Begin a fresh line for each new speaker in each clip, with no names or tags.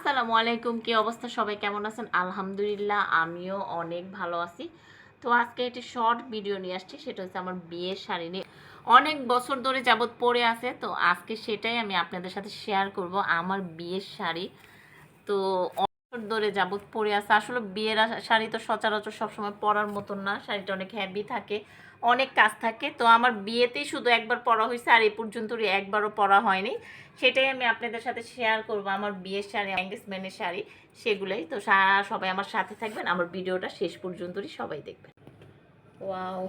আসসালামু আলাইকুম, কি অবস্থা? সবাই কেমন আছেন? আলহামদুলিল্লাহ, আমিও অনেক ভালো আছি। তো আজকে একটি শর্ট ভিডিও নিয়ে আসছি, সেটা হচ্ছে আমার বিয়ের শাড়ি নিয়ে। অনেক বছর ধরে যাবত পরে আছে, তো আজকে সেটাই আমি আপনাদের সাথে শেয়ার করব। আমার বিয়ের শাড়ি তো অনেক বছর ধরে যাবত পরে আছে। আসলে বিয়ের শাড়ি তো সচরাচর সবসময় পরার মতন না, শাড়িটা অনেক হেভি থাকে, অনেক কাজ থাকে। তো আমার বিয়েতেই শুধু একবার পরা হয়েছে, আর এই পর্যন্ত একবারও পরা হয়নি। সেটাই আমি আপনাদের সাথে শেয়ার করব, আমার বিয়ের শাড়ি, এঙ্গেজমেন্টের শাড়ি, সেগুলোই। তো সবাই আমার সাথে থাকবেন, আমার ভিডিওটা শেষ পর্যন্তই সবাই দেখবেন। ওয়াও,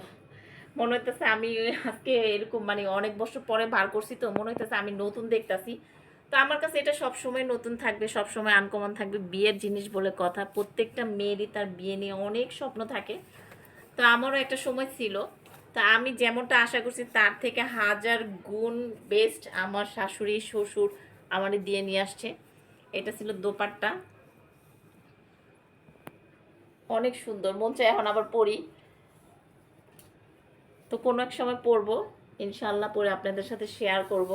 মনে হইতেছে আমি আজকে এরকম মানে অনেক বছর পরে বার করছি, তো মনে হইতেছে আমি নতুন দেখতাছি। তো আমার কাছে এটা সবসময় নতুন থাকবে, সবসময় আনকমন থাকবে। বিয়ের জিনিস বলে কথা, প্রত্যেকটা মেয়েরই তার বিয়ে নিয়ে অনেক স্বপ্ন থাকে। তো আমারও একটা সময় ছিল। তা আমি যেমনটা আশা করছি তার থেকে হাজার গুণ বেস্ট আমার শাশুড়ি শ্বশুর আমারে দিয়ে নিয়ে আসছে। এটা ছিল দোপাট্টা, অনেক সুন্দর, মন চায় এখন আবার পরি। তো কোনো এক সময় পরবো, ইনশাল্লাহ পরে আপনাদের সাথে শেয়ার করব।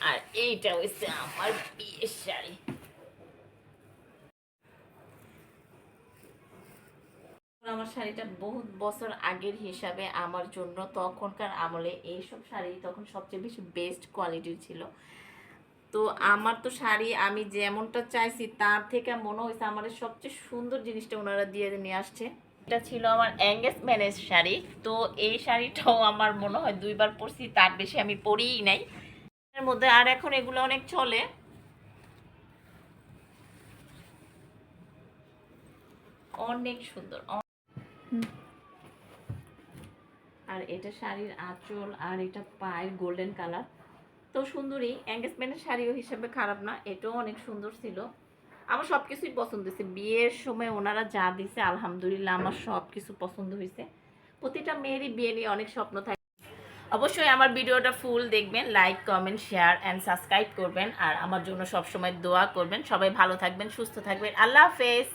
আর এইটা হচ্ছে আমার বিয়ের শাড়ি। আমার শাড়িটা বহুত বছর আগের হিসাবে আমার জন্য তখনকার আমলে এইসব শাড়ি তখন সবচেয়ে বেশি বেস্ট কোয়ালিটির ছিল। তো আমার তো শাড়ি আমি যেমনটা চাইছি তার থেকে মনে হয়েছে আমার সবচেয়ে সুন্দর জিনিসটা ওনারা দিয়ে নিয়ে আসছে। এটা ছিল আমার এঙ্গেজমেন্টের শাড়ি। তো এই শাড়িটাও আমার মনে হয় দুইবার পরছি, তার বেশি আমি পরিই নাই এর মধ্যে। আর এখন এগুলো অনেক চলে, অনেক সুন্দর। আর এটা শাড়ির আঁচল, আর এটা পায়ের গোল্ডেন কালার। তো সুন্দরী, এঙ্গেজমেন্টের শাড়িও হিসেবে খারাপ না, এটাও অনেক সুন্দর ছিল। আমার সব কিছুই পছন্দ হয়েছে বিয়ের সময়, ওনারা যা দিছে আলহামদুলিল্লাহ আমার সব কিছু পছন্দ হয়েছে। প্রতিটা মেয়েরই বিয়ে নিয়ে অনেক স্বপ্ন থাকে। অবশ্যই আমার ভিডিওটা ফুল দেখবেন, like comment share and subscribe করবেন, আর আমার জন্য সবসময় দোয়া করবেন। সবাই ভালো থাকবেন, সুস্থ থাকবেন। আল্লাহ হাফেজ।